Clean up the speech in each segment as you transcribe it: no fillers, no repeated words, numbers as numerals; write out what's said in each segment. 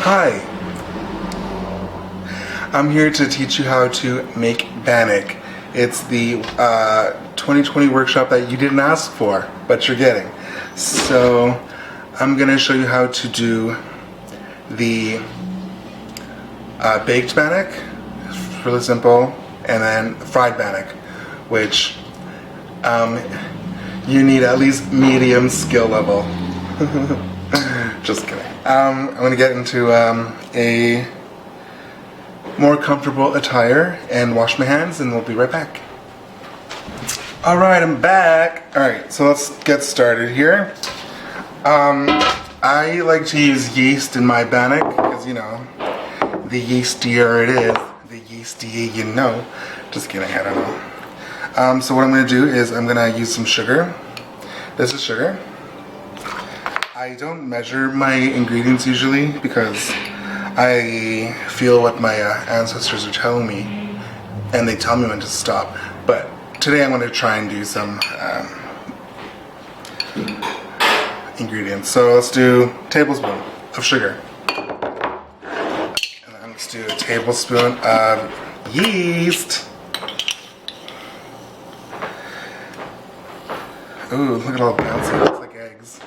Hi, I'm here to teach you how to make bannock. It's the 2020 workshop that you didn't ask for, but you're getting. So I'm going to show you how to do the baked bannock, really simple, and then fried bannock, which you need at least medium skill level. Just kidding. I'm going to get into a more comfortable attire and wash my hands, and we'll be right back. Alright, I'm back. Alright, so let's get started here. I like to use yeast in my bannock because, you know, the yeastier it is, the yeastier you know. Just kidding, I don't know. So what I'm going to do is I'm going to use some sugar. This is sugar. I don't measure my ingredients usually because I feel what my ancestors are telling me, and they tell me when to stop. But today I'm going to try and do some ingredients. So let's do a tablespoon of sugar. And then let's do a tablespoon of yeast. Ooh, look at all the bouncy, it looks like eggs.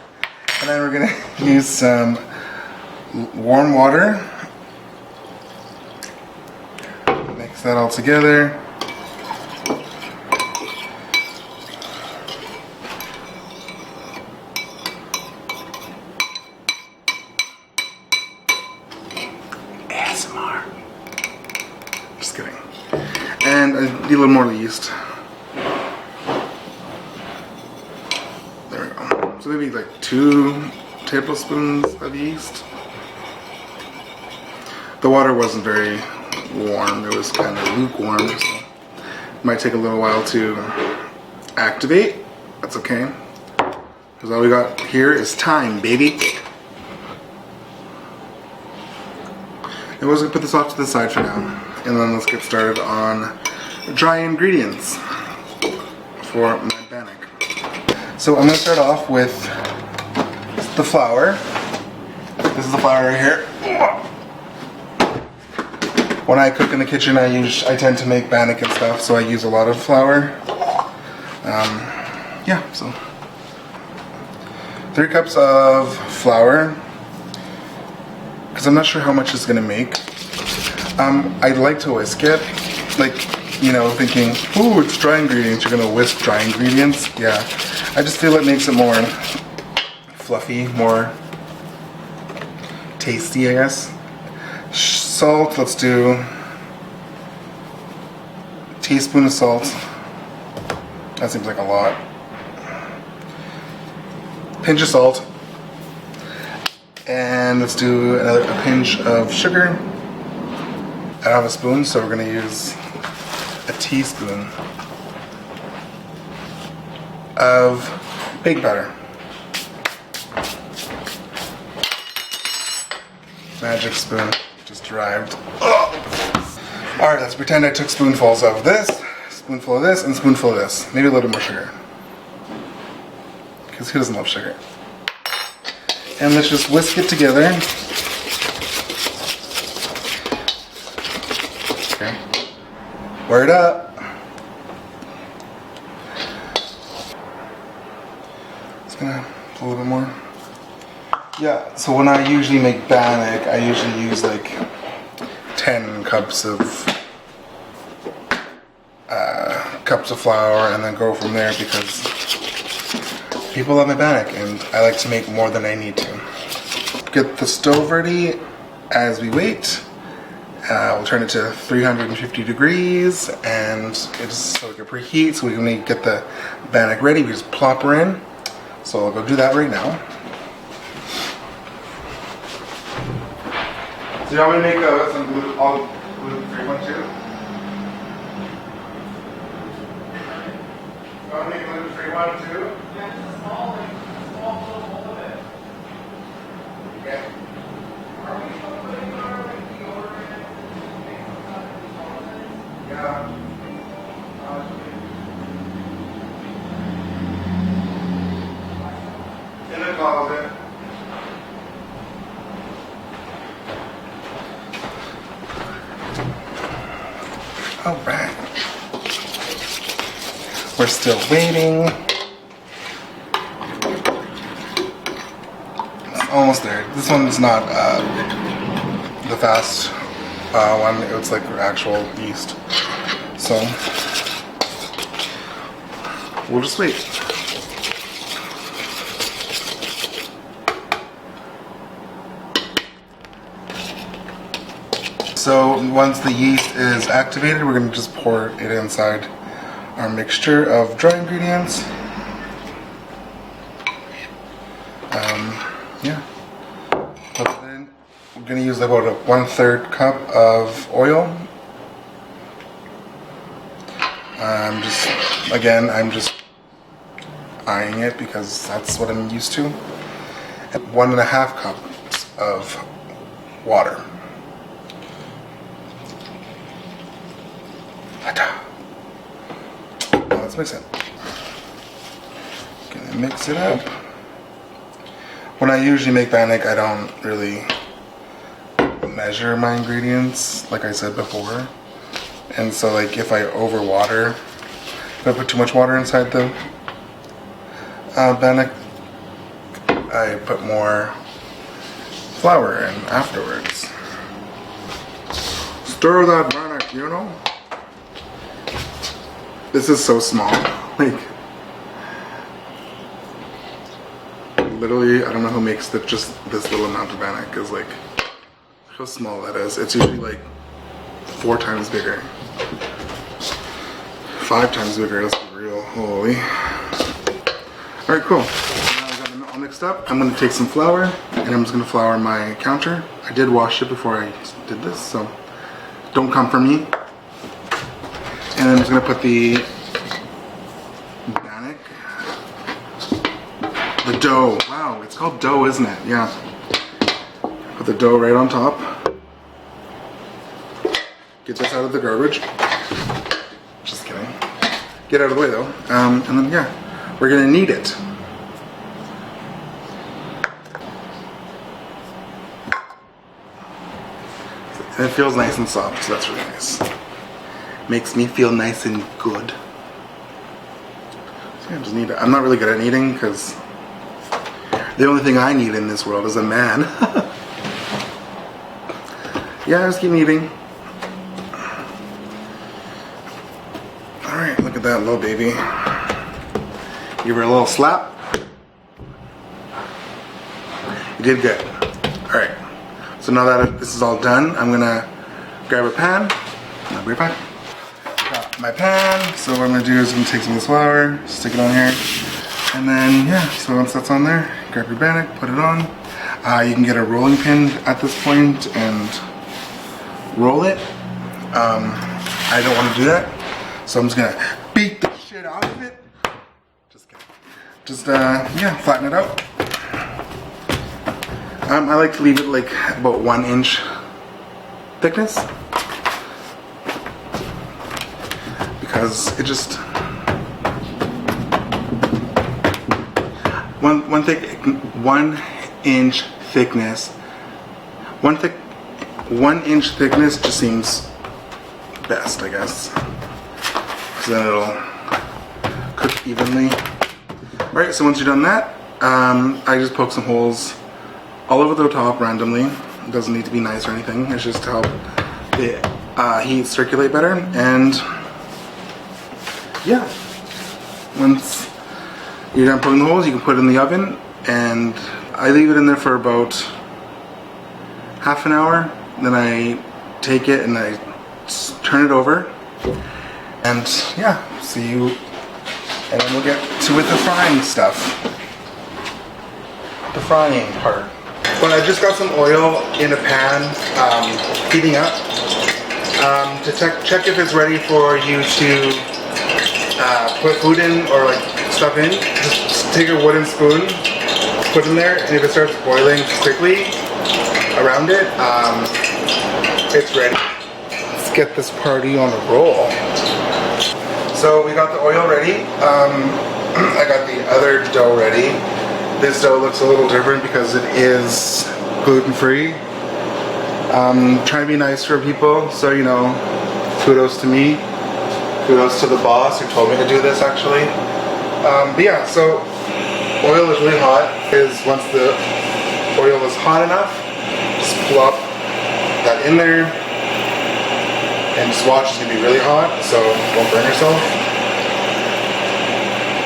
And then we're going to use some warm water. Mix that all together. ASMR. Just kidding. And I need a little more yeast. There we go. So maybe like 2 tablespoons of yeast. The water wasn't very warm, it was kind of lukewarm, so it might take a little while to activate. That's okay, because all we got here is time, baby. And we're just going to put this off to the side for now, and then let's get started on dry ingredients for my bannock. So I'm going to start off with the flour. This is the flour right here. When I cook in the kitchen, I tend to make bannock and stuff, so I use a lot of flour. Yeah, so 3 cups of flour, because I'm not sure how much it's gonna make. I like to whisk it, like, you know, thinking, ooh, it's dry ingredients. You're gonna whisk dry ingredients. Yeah, I just feel it makes it more fluffy, more tasty, I guess. Salt, let's do a teaspoon of salt. That seems like a lot. Pinch of salt. And let's do a pinch of sugar. I don't have a spoon, so we're going to use a teaspoon of baking powder. Magic spoon. Just arrived. Alright, let's pretend I took spoonfuls of this, spoonful of this, and spoonful of this. Maybe a little more sugar. Because who doesn't love sugar? And let's just whisk it together. Okay. Word up. Just gonna put a little bit more. Yeah, so when I usually make bannock, I usually use like 10 cups of flour and then go from there, because people love my bannock and I like to make more than I need to. Get the stove ready as we wait. We'll turn it to 350 degrees and it's so we can preheat, so we can get the bannock ready. We just plop her in. So I'll go do that right now. So you want me to make some gluten-free one too? You want to make a gluten-free one too? Yeah, just a small little bowl of it. Okay. Are we still putting our deodorant and make some stuff in these holidays? Yeah. In the closet. All right. We're still waiting. It's almost there. This one's not the fast one. It's like actual yeast. So we'll just wait. So once the yeast is activated, we're going to just pour it inside our mixture of dry ingredients. Yeah. Put it in. We're going to use about a 1/3 cup of oil. I'm just eyeing it because that's what I'm used to. And 1.5 cups of water. Now let's mix it. Gonna mix it up. When I usually make bannock, I don't really measure my ingredients, like I said before. And so, like, if I overwater, if I put too much water inside the bannock, I put more flour in afterwards. Stir that bannock, you know? This is so small. Like, literally, I don't know who makes just this little amount of bannock, because, like, how small that is. It's usually like 4 times bigger. 5 times bigger, let's be real. Holy. Alright, cool. Now I got them all mixed up. I'm going to take some flour, and I'm just going to flour my counter. I did wash it before I did this, so don't come for me. And I'm just going to put the bannock, the dough. Wow, it's called dough, isn't it? Yeah. Put the dough right on top. Get this out of the garbage. Just kidding. Get out of the way though. And then yeah, we're gonna knead it. And it feels nice and soft, so that's really nice. Makes me feel nice and good. So yeah, just knead it. I'm not really good at kneading because the only thing I need in this world is a man. Yeah, just keep kneading. Alright, look at that little baby. Give her a little slap. You did good. Alright, so now that this is all done, I'm gonna grab a pan. I'll be right back. Got my pan, so what I'm gonna do is I'm gonna take some of this flour, stick it on here, and then yeah, so once that's on there, grab your bannock, put it on. You can get a rolling pin at this point and roll it. I don't want to do that, so I'm just gonna beat the shit out of it. Just kidding. Just yeah, flatten it out. I like to leave it like about 1 inch thickness because it just one inch thickness. 1 inch thickness just seems best, I guess. So then it'll cook evenly. Alright, so once you're done that, I just poke some holes all over the top randomly. It doesn't need to be nice or anything. It's just to help the heat circulate better. And yeah, once you're done poking the holes, you can put it in the oven. And I leave it in there for about half an hour. Then I take it and I turn it over. And yeah, see you. And then we'll get to with the frying stuff. The frying part. But I just got some oil in a pan, heating up, to check if it's ready for you to put food in or like stuff in. Just take a wooden spoon, put in there, and if it starts boiling quickly around it, it's ready. Let's get this party on a roll. So we got the oil ready. I got the other dough ready. This dough looks a little different because it is gluten-free. Trying to be nice for people, so you know, kudos to me. Kudos to the boss who told me to do this actually. But yeah, so oil is really hot. Once the oil is hot enough, just plop that in there and just watch. It's gonna be really hot, so don't burn yourself.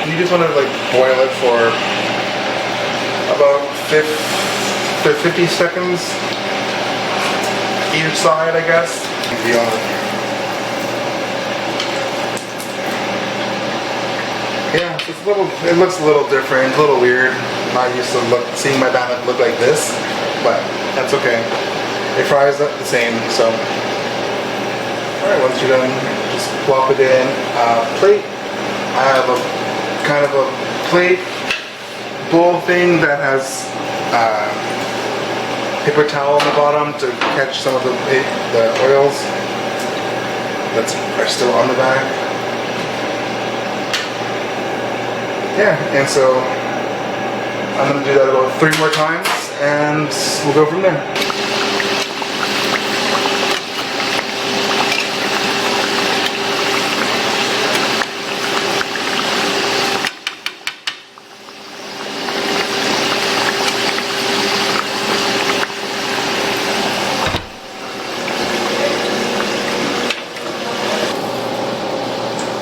You just want to like boil it for about 50 seconds each side, I guess. Yeah, it looks a little different, a little weird. Not used to seeing my bannock look like this, but that's okay. It fries up the same, so. Alright, once you're done, just plop it in a plate. I have a kind of a plate bowl thing that has paper towel on the bottom to catch some of the oils that are still on the back. Yeah, and so I'm going to do that about 3 more times and we'll go from there.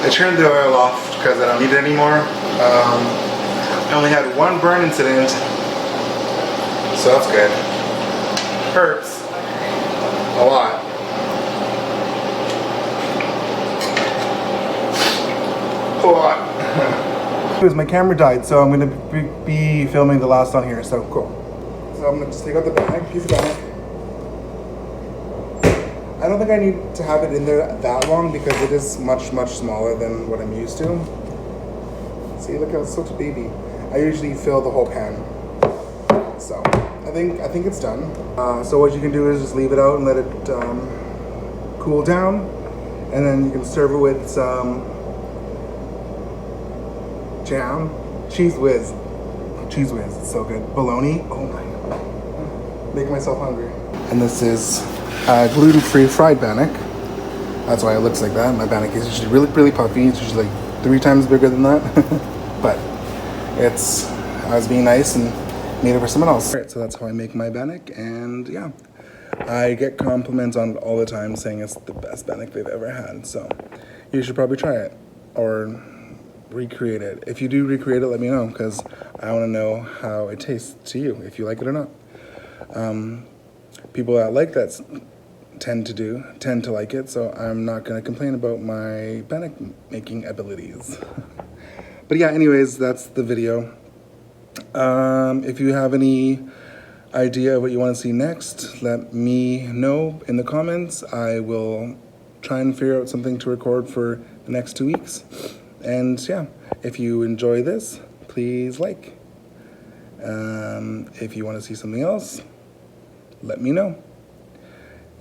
I turned the oil off because I don't need it anymore. I only had 1 burn incident, so that's good. Hurts a lot. A lot. My camera died, so I'm going to be filming the last on here, so cool. So I'm going to just take out the bag, piece of bannock. I don't think I need to have it in there that long because it is much, much smaller than what I'm used to. See, look how it's such a baby. I usually fill the whole pan. So, I think it's done. So what you can do is just leave it out and let it cool down. And then you can serve it with some jam. Cheese whiz. Cheese whiz, it's so good. Bologna, oh my God. Making myself hungry. And this is gluten-free fried bannock. That's why it looks like that. My bannock is usually really, really puffy. It's usually like 3 times bigger than that. But I was being nice and made it for someone else. Alright, so that's how I make my bannock, and yeah. I get compliments on it all the time saying it's the best bannock they've ever had. So you should probably try it or recreate it. If you do recreate it, let me know, because I want to know how it tastes to you, if you like it or not. People that like that tend to like it, so I'm not going to complain about my bannock making abilities. But yeah, anyways, that's the video. If you have any idea of what you want to see next, let me know in the comments. I will try and figure out something to record for the next 2 weeks. And yeah, if you enjoy this, please like. If you want to see something else, let me know.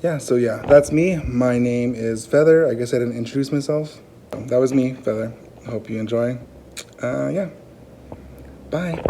Yeah, so yeah, that's me. My name is Feather. I guess I didn't introduce myself. That was me, Feather. I hope you enjoy. Yeah. Bye.